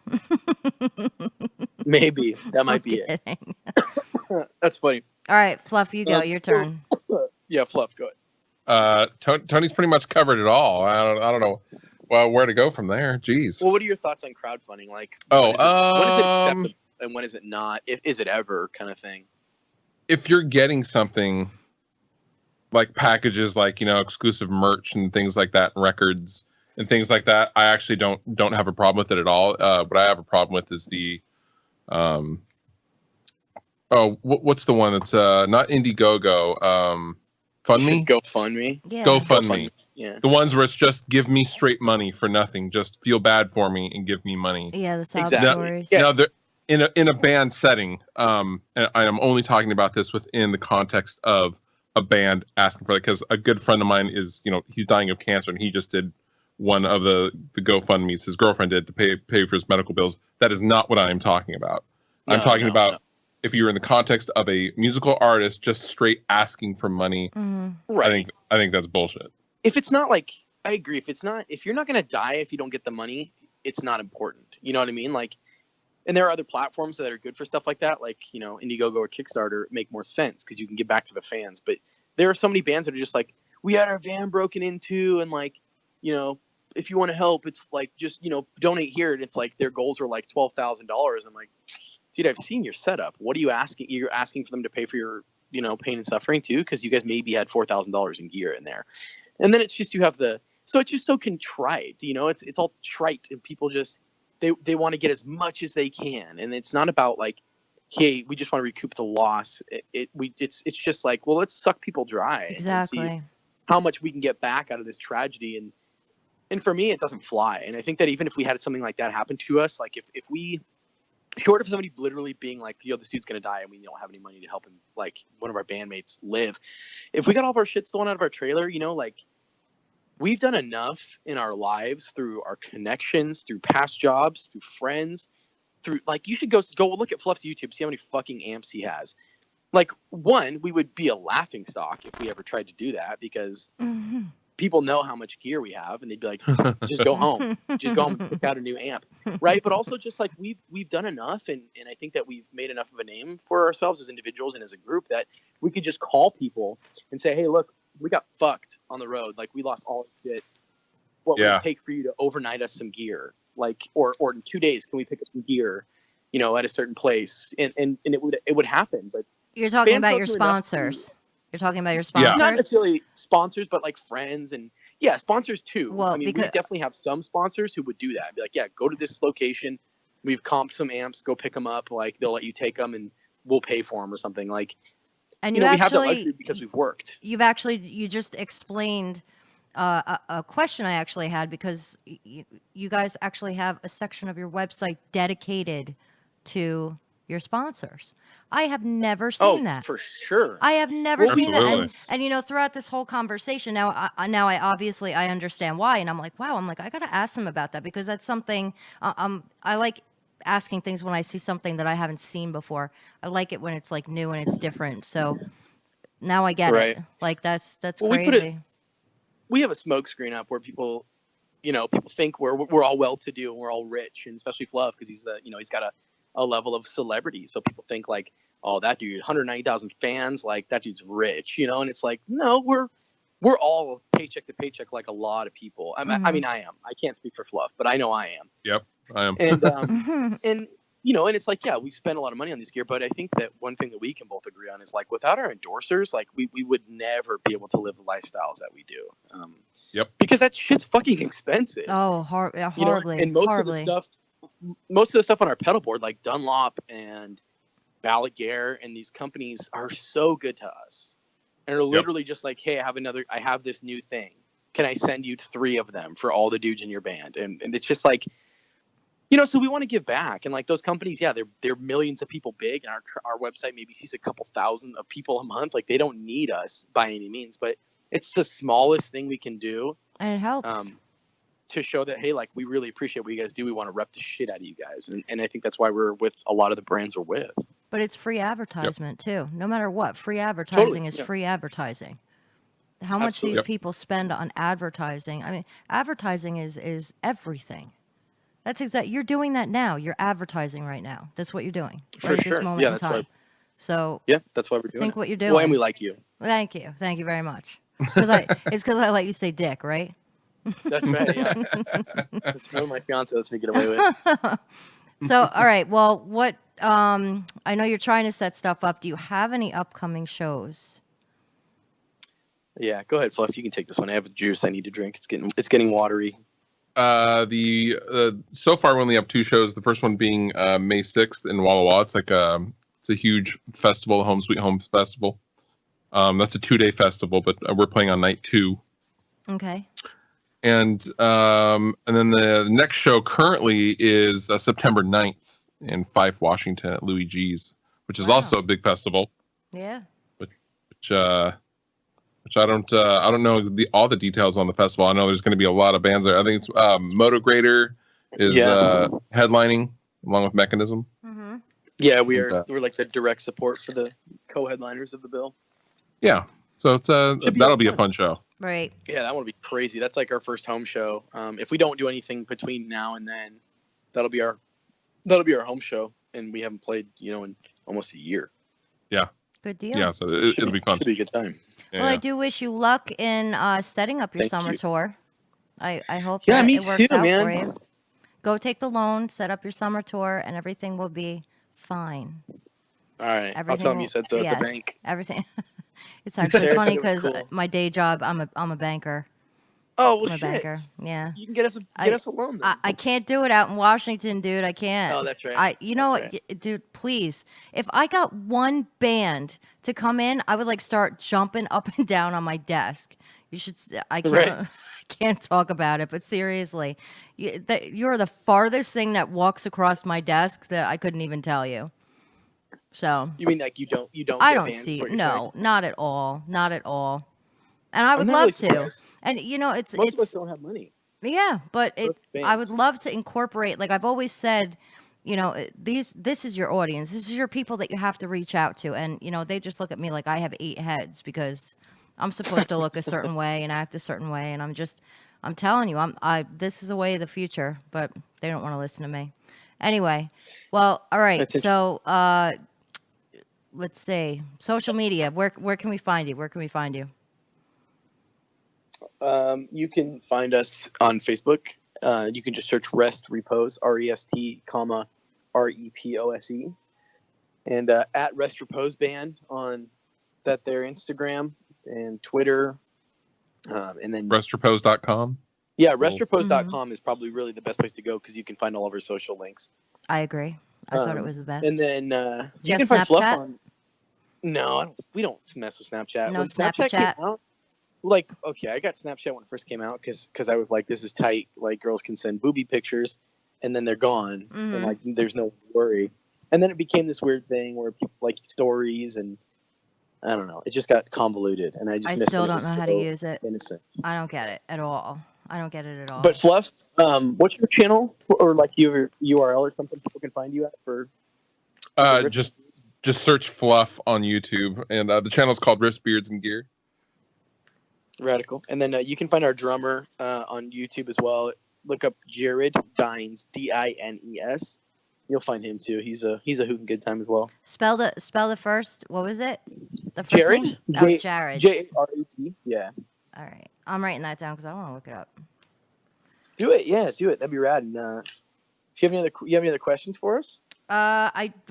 Speaker 3: maybe that might be it.
Speaker 4: Kidding.
Speaker 3: That's funny.
Speaker 4: All right, Fluff, you go. Your turn.
Speaker 3: Yeah, Fluff, go ahead.
Speaker 2: Tony's pretty much covered it all. I don't know where to go from there. Jeez.
Speaker 3: Well, what are your thoughts on crowdfunding? Like,
Speaker 2: Oh,
Speaker 3: when is it acceptable and when is it not? Is it ever kind of thing?
Speaker 2: If you're getting something like packages, like exclusive merch and things like that, and records and things like that, I actually don't have a problem with it at all. What I have a problem with is the what's the one that's not Indiegogo, FundMe?
Speaker 3: GoFundMe.
Speaker 4: Yeah.
Speaker 2: GoFundMe.
Speaker 3: Yeah.
Speaker 2: The ones where it's just give me straight money for nothing, just feel bad for me and give me money.
Speaker 4: Yeah, the sob
Speaker 3: Exactly.
Speaker 4: stories.
Speaker 3: Yeah.
Speaker 2: Now, in a band setting, and I'm only talking about this within the context of a band asking for it, because a good friend of mine is, he's dying of cancer, and he just did one of the GoFundMes his girlfriend did to pay for his medical bills. That is not what I am talking about. I'm talking about if you're in the context of a musical artist just straight asking for money.
Speaker 4: Mm-hmm.
Speaker 3: Right.
Speaker 2: I think that's bullshit.
Speaker 3: If it's not like, I agree. If you're not going to die if you don't get the money, it's not important. You know what I mean? Like, and there are other platforms that are good for stuff like that, like, Indiegogo or Kickstarter make more sense because you can get back to the fans. But there are so many bands that are just like, we had our van broken into, and like, if you want to help, it's like, just, donate here. And it's like their goals are like $12,000. I'm like, dude, I've seen your setup. What are you asking? You're asking for them to pay for your, pain and suffering too, because you guys maybe had $4,000 in gear in there. And then it's just, so it's just so contrite, it's all trite, and people just, they want to get as much as they can. And it's not about like, hey, we just want to recoup the loss. It's just like, well, let's suck people dry.
Speaker 4: Exactly.
Speaker 3: And see how much we can get back out of this tragedy. And for me, it doesn't fly. And I think that even if we had something like that happen to us, like if we, short of somebody literally being like, yo, this dude's going to die and we don't have any money to help him, like one of our bandmates live. If we got all of our shit stolen out of our trailer, like, we've done enough in our lives through our connections, through past jobs, through friends, through like, you should go look at Fluff's YouTube, see how many fucking amps he has. Like, one, we would be a laughing stock if we ever tried to do that, because people know how much gear we have, and they'd be like, just go home and pick out a new amp, right? But also just like we've done enough, and I think that we've made enough of a name for ourselves as individuals and as a group that we could just call people and say, hey, look, we got fucked on the road. Like, we lost all our shit. What would it take for you to overnight us some gear? Like, or in 2 days, can we pick up some gear, at a certain place? And it would happen. But
Speaker 4: you're talking
Speaker 3: bands
Speaker 4: about
Speaker 3: don't
Speaker 4: your
Speaker 3: do enough
Speaker 4: sponsors. You're talking about your sponsors.
Speaker 3: not necessarily sponsors, but like friends and sponsors too.
Speaker 4: Well,
Speaker 3: I mean, we definitely have some sponsors who would do that. Be like, yeah, go to this location. We've comped some amps. Go pick them up. Like, they'll let you take them and we'll pay for them or something. Like,
Speaker 4: and
Speaker 3: we have that luxury because we've worked.
Speaker 4: You just explained a question I actually had, because you guys actually have a section of your website dedicated to your sponsors. I have never seen that.
Speaker 3: For sure.
Speaker 4: I have never seen that.
Speaker 2: Absolutely.
Speaker 4: And throughout this whole conversation, now I obviously I understand why, and I'm like, wow, I gotta ask them about that, because that's something I like asking things when I see something that I haven't seen before. I like it when it's like new and it's different. So now I get it. Like, that's crazy.
Speaker 3: We have a smoke screen up where people, people think we're all well-to-do and we're all rich, and especially Fluff, because he's he's got a level of celebrity. So people think like, oh, that dude, 190,000 fans, like that dude's rich, and it's like, no, we're all paycheck to paycheck like a lot of people. I mean, I am. I can't speak for Fluff, but I know I am.
Speaker 2: Yep, I am.
Speaker 3: And and and it's like, yeah, we spend a lot of money on this gear, but I think that one thing that we can both agree on is like without our endorsers, like we would never be able to live the lifestyles that we do.
Speaker 2: Yep.
Speaker 3: Because that shit's fucking expensive.
Speaker 4: Oh, horribly.
Speaker 3: And most
Speaker 4: horribly.
Speaker 3: of the stuff on our pedal board, like Dunlop and Balaguer and these companies are so good to us. And are literally just like, hey, I have this new thing. Can I send you 3 of them for all the dudes in your band? And it's just like, so we want to give back. And like those companies, yeah, they're millions of people big, and our website maybe sees a couple thousand of people a month. Like they don't need us by any means, but it's the smallest thing we can do.
Speaker 4: And it helps.
Speaker 3: To show that, hey, like we really appreciate what you guys do. We want to rep the shit out of you guys. And I think that's why we're with a lot of the brands we're with.
Speaker 4: But it's free advertisement too. No matter what, free advertising is free advertising. How much these people spend on advertising. I mean, advertising is everything. That's you're doing that now. You're advertising right now. That's what you're doing right at this moment in time. So
Speaker 3: that's why we're doing
Speaker 4: think
Speaker 3: it.
Speaker 4: What you're doing.
Speaker 3: Well, and we like you.
Speaker 4: Thank you. Thank you very much. It's because I let you say dick, right?
Speaker 3: That's right. Yeah. That's what my fiance lets me get away with.
Speaker 4: So, all right. Well, what? I know you're trying to set stuff up. Do you have any upcoming shows?
Speaker 3: Yeah, go ahead, Fluff. You can take this one. I have juice I need to drink. It's getting watery.
Speaker 2: So far we only have 2 shows. The first one being May 6th in Walla Walla. It's like it's a huge festival, Home Sweet Home Festival. That's a 2-day festival, but we're playing on night 2.
Speaker 4: Okay.
Speaker 2: And then the next show currently is September 9th in Fife, Washington at Louis G's, which is also a big festival.
Speaker 4: Yeah.
Speaker 2: Which I don't know all the details on the festival. I know there's going to be a lot of bands there. I think it's Motograder is headlining along with Mechanism.
Speaker 4: Mm-hmm.
Speaker 3: Yeah, we're like the direct support for the co-headliners of the bill.
Speaker 2: Yeah, so it's that'll be a fun show.
Speaker 4: Right.
Speaker 3: Yeah, that would be crazy. That's like our first home show. If we don't do anything between now and then, that'll be our home show, and we haven't played in almost a year.
Speaker 2: Yeah.
Speaker 4: Good deal.
Speaker 2: Yeah, so it'll be fun.
Speaker 3: Should be a good time.
Speaker 4: Well, I do wish you luck in setting up your summer tour. I hope
Speaker 3: that
Speaker 4: it works out
Speaker 3: man.
Speaker 4: for you. Go take the loan, set up your summer tour, and everything will be fine.
Speaker 3: All right. I'll tell him you said the bank.
Speaker 4: Everything. It's actually funny because my day job, I'm a banker.
Speaker 3: Oh, well,
Speaker 4: I'm a banker. Yeah.
Speaker 3: You can get us a loan. Then.
Speaker 4: I can't do it out in Washington, dude. I can't.
Speaker 3: Oh, that's right.
Speaker 4: Dude, please. If I got one band to come in, I would start jumping up and down on my desk. You should. I can't.
Speaker 3: Right.
Speaker 4: I can't talk about it, but seriously, you're the farthest thing that walks across my desk that I couldn't even tell you. So
Speaker 3: you mean like you don't?
Speaker 4: I don't see. No, not at all. Not at all. And I would love to. And it's
Speaker 3: most of us don't have money.
Speaker 4: Yeah, but I would love to incorporate. Like I've always said, this is your audience. This is your people that you have to reach out to. And they just look at me like I have 8 heads because I'm supposed to look a certain way and act a certain way. And I'm telling you, this is a way of the future. But they don't want to listen to me. Anyway, well, all right. So let's see, social media. Where can we find you? Where can we find you?
Speaker 3: You can find us on Facebook. You can just search Rest Repose, REST, REPOSE, and at Rest Repose Band on their Instagram and Twitter, and then
Speaker 2: restrepose.com.
Speaker 3: Yeah, restrepose.com is probably really the best place to go because you can find all of our social links.
Speaker 4: I agree. I thought it was the best.
Speaker 3: And then you can find Fluff on. No, we don't mess with Snapchat.
Speaker 4: No
Speaker 3: when Snapchat came out, I got Snapchat when it first came out because I was like, this is tight. Like, girls can send booby pictures, and then they're gone, and there's no worry. And then it became this weird thing where people like stories, and I don't know. It just got convoluted, and I
Speaker 4: still don't know how to use it.
Speaker 3: Innocent.
Speaker 4: I don't get it at all.
Speaker 3: But Fluff, what's your channel or like your URL or something people can find you at for?
Speaker 2: Just search Fluff on YouTube, and the channel is called Wrist, Beards, and Gear.
Speaker 3: Radical. And then you can find our drummer on YouTube as well. Look up Jared Dines, Dines. You'll find him too. He's a hoot and good time as well.
Speaker 4: Spell the first. What was it? The first
Speaker 3: Jared.
Speaker 4: name? Jared.
Speaker 3: Jared. Yeah.
Speaker 4: All right. I'm writing that down because I want to look it up.
Speaker 3: Do it, yeah, do it. That'd be rad. And if you have any other questions for us?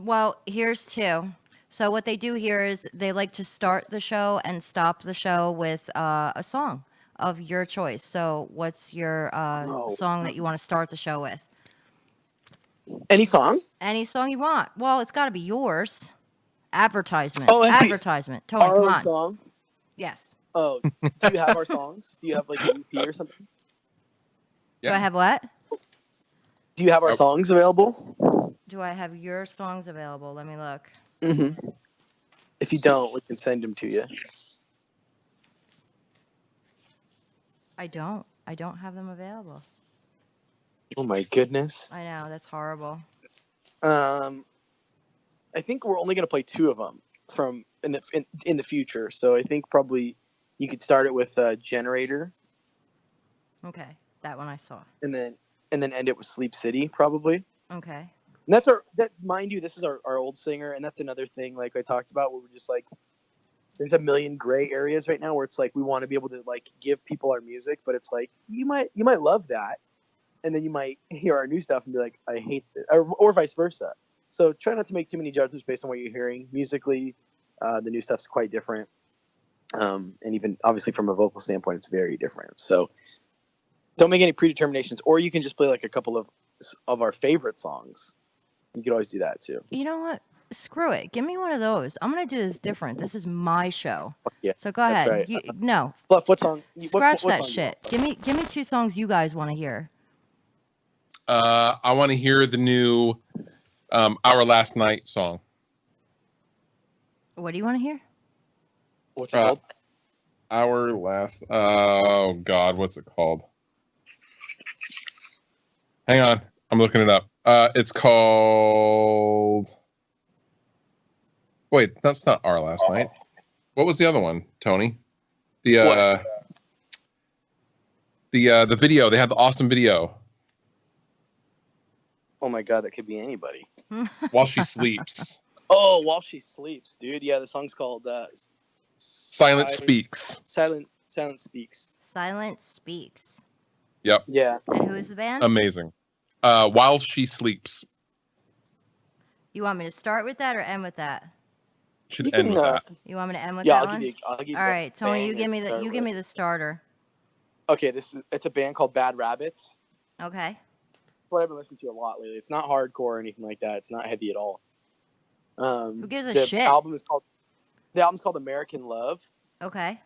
Speaker 4: Well, here's two. So what they do here is they like to start the show and stop the show with a song of your choice. So what's your song that you want to start the show with?
Speaker 3: Any song?
Speaker 4: Any song you want. Well, it's got to be yours. Advertisement.
Speaker 3: Oh, that's
Speaker 4: Advertisement. Tony,
Speaker 3: our
Speaker 4: come
Speaker 3: own
Speaker 4: on.
Speaker 3: song?
Speaker 4: Yes.
Speaker 3: Oh, do you have our songs? Do you have like an EP or something?
Speaker 4: Do I have what?
Speaker 3: Do you have our songs available?
Speaker 4: Do I have your songs available? Let me look.
Speaker 3: Mm-hmm. If you don't, we can send them to you.
Speaker 4: I don't have them available.
Speaker 3: Oh my goodness.
Speaker 4: I know, that's horrible.
Speaker 3: I think we're only gonna play two of them from in the future. So I think probably you could start it with Generator.
Speaker 4: Okay, that one I saw.
Speaker 3: And then end it with Sleep City probably.
Speaker 4: Okay.
Speaker 3: And mind you, this is our old singer, and that's another thing like I talked about where we're just like there's a million gray areas right now where it's like we want to be able to like give people our music, but it's like you might love that, and then you might hear our new stuff and be like, I hate this, or vice versa. So try not to make too many judgments based on what you're hearing musically. The new stuff's quite different, and even obviously from a vocal standpoint, it's very different. So don't make any predeterminations, or you can just play like a couple of our favorite songs. You could always do that too.
Speaker 4: You know what? Screw it. Give me one of those. I'm gonna do this different. This is my show.
Speaker 3: Yeah,
Speaker 4: so go ahead.
Speaker 3: right.
Speaker 4: No.
Speaker 3: Fluff, what song?
Speaker 4: Scratch
Speaker 3: what
Speaker 4: that
Speaker 3: song
Speaker 4: shit. Give me two songs you guys want to hear.
Speaker 2: I want to hear the new Our Last Night song.
Speaker 4: What do you want to hear?
Speaker 3: What's it called?
Speaker 2: Our Last... Oh, God. What's it called? Hang on. I'm looking it up. It's called... Wait, that's not Our Last Night. What was the other one, Tony? The video. They had the awesome video.
Speaker 3: Oh my God, that could be anybody.
Speaker 2: While She Sleeps.
Speaker 3: Oh, While She Sleeps, dude. Yeah, the song's called
Speaker 2: Silent Speaks.
Speaker 3: Silent Speaks.
Speaker 4: Silent Speaks.
Speaker 2: Yep.
Speaker 3: Yeah.
Speaker 4: And who is the band?
Speaker 2: Amazing. While She Sleeps.
Speaker 4: You want me to start with that or end with that?
Speaker 2: Should end with that.
Speaker 4: You want me to end with
Speaker 3: Yeah,
Speaker 4: that
Speaker 3: I'll
Speaker 4: one?
Speaker 3: give you.
Speaker 4: All right, Tony, you give me
Speaker 3: the
Speaker 4: the starter.
Speaker 3: Okay, it's a band called Bad Rabbits.
Speaker 4: Okay.
Speaker 3: What I've been listening to a lot lately. It's not hardcore or anything like that. It's not heavy at all.
Speaker 4: Who gives a
Speaker 3: the
Speaker 4: shit?
Speaker 3: album's called American Love,
Speaker 4: Okay.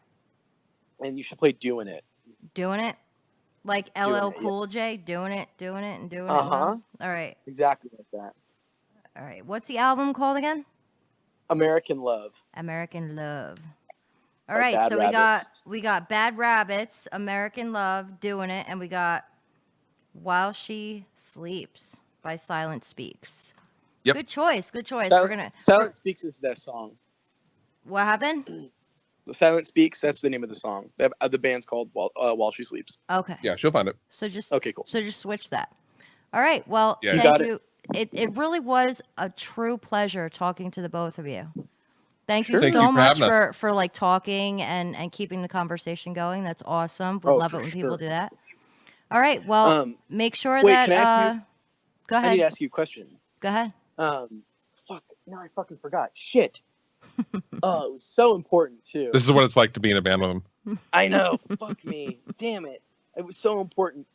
Speaker 3: and you should play Doing It.
Speaker 4: Doing it? Like LL Cool J, doing it, and doing it.
Speaker 3: Uh-huh.
Speaker 4: All right.
Speaker 3: Exactly like that.
Speaker 4: All right. What's the album called again?
Speaker 3: American Love.
Speaker 4: American Love. All
Speaker 3: By
Speaker 4: right,
Speaker 3: Bad
Speaker 4: so
Speaker 3: Rabbits.
Speaker 4: we got Bad Rabbits, American Love, Doing It, and we got While She Sleeps by Silent Speaks.
Speaker 2: Yep.
Speaker 4: Good choice.
Speaker 3: Silent Speaks is that song.
Speaker 4: What happened?
Speaker 3: The Silent Speaks, that's the name of the song. The band's called While She Sleeps.
Speaker 4: Okay.
Speaker 2: Yeah, she'll find it.
Speaker 4: So just
Speaker 3: Okay, cool.
Speaker 4: So just switch that. All right. Well,
Speaker 2: Yeah.
Speaker 4: thank
Speaker 3: got
Speaker 4: you. It really was a true pleasure talking to the both of you. Thank you
Speaker 3: Sure.
Speaker 2: Thank
Speaker 4: so
Speaker 2: you for
Speaker 4: much
Speaker 2: having us.
Speaker 4: for like talking and keeping the conversation going. That's awesome. We love it when people do that. All right. Well, make sure
Speaker 3: wait,
Speaker 4: that
Speaker 3: can I ask you-
Speaker 4: go
Speaker 3: I
Speaker 4: ahead.
Speaker 3: need to ask you a question.
Speaker 4: Go ahead.
Speaker 3: Fuck. No, I fucking forgot. Shit. Oh, it was so important too.
Speaker 2: This is what it's like to be in a band with them.
Speaker 3: I know. Fuck me. Damn it. It was so important.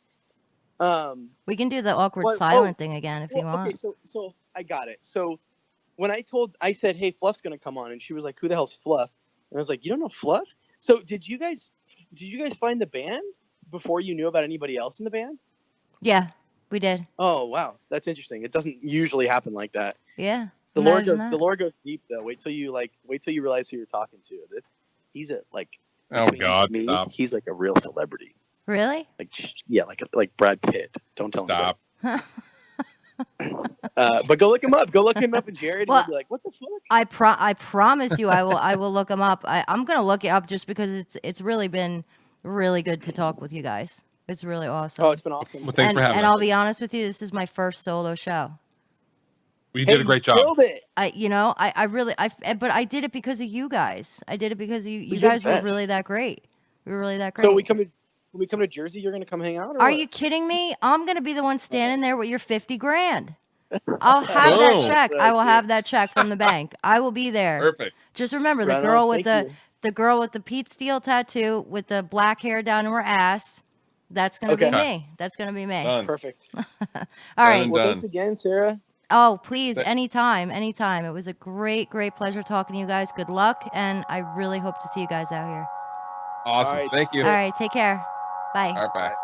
Speaker 4: We can do the awkward
Speaker 3: What-
Speaker 4: silent thing again if you want.
Speaker 3: Okay, so I got it. So when I said, hey, Fluff's gonna come on, and she was like, who the hell's Fluff? And I was like, you don't know Fluff? So did you guys find the band before you knew about anybody else in the band?
Speaker 4: Yeah, we did.
Speaker 3: Oh wow, that's interesting. It doesn't usually happen like that.
Speaker 4: Yeah.
Speaker 3: The Lord
Speaker 4: imagine
Speaker 3: goes
Speaker 4: that.
Speaker 3: deep though. Wait till you realize who you're talking to. He's a
Speaker 2: Oh,
Speaker 3: between
Speaker 2: God, stop.
Speaker 3: He's like a real celebrity.
Speaker 4: Really?
Speaker 3: Like Brad Pitt. Don't tell
Speaker 2: Stop.
Speaker 3: him. But go look him up. Go look him up, and Jared
Speaker 4: Well,
Speaker 3: will be like, "What the fuck?"
Speaker 4: I promise you, I will look them up. I'm gonna look it up just because it's really been really good to talk with you guys. It's really awesome.
Speaker 3: Oh, it's been awesome.
Speaker 2: Well, thanks for having
Speaker 4: and
Speaker 2: us.
Speaker 4: I'll be honest with you, this is my first solo show.
Speaker 2: We did a great job.
Speaker 3: Killed it.
Speaker 4: I really but I did it because of you guys. I did it because you
Speaker 3: You're
Speaker 4: guys
Speaker 3: the
Speaker 4: were
Speaker 3: best.
Speaker 4: really that great. We were really that great.
Speaker 3: So when we come to Jersey, you're gonna come hang out? Or
Speaker 4: Are
Speaker 3: what?
Speaker 4: you kidding me? I'm gonna be the one standing there with your 50 grand. I'll have that
Speaker 2: Boom.
Speaker 4: check. I will
Speaker 3: Right,
Speaker 4: have that check from the bank. I will be there.
Speaker 2: Perfect.
Speaker 4: Just remember the
Speaker 3: Right
Speaker 4: girl
Speaker 3: on,
Speaker 4: with
Speaker 3: thank you.
Speaker 4: the girl with the Pete Steele tattoo with the black hair down to her ass. That's gonna be
Speaker 3: Okay.
Speaker 4: me. That's gonna be me.
Speaker 2: Done.
Speaker 3: Perfect.
Speaker 4: All
Speaker 2: Done
Speaker 4: right.
Speaker 2: and
Speaker 3: Well,
Speaker 2: done.
Speaker 3: thanks again, Sarah.
Speaker 4: Oh, please,
Speaker 2: Th-
Speaker 4: anytime. It was a great pleasure talking to you guys. Good luck, and I really hope to see you guys out here.
Speaker 2: Awesome.
Speaker 3: All right.
Speaker 2: Thank you.
Speaker 4: All right, take care. Bye.
Speaker 2: All right, bye.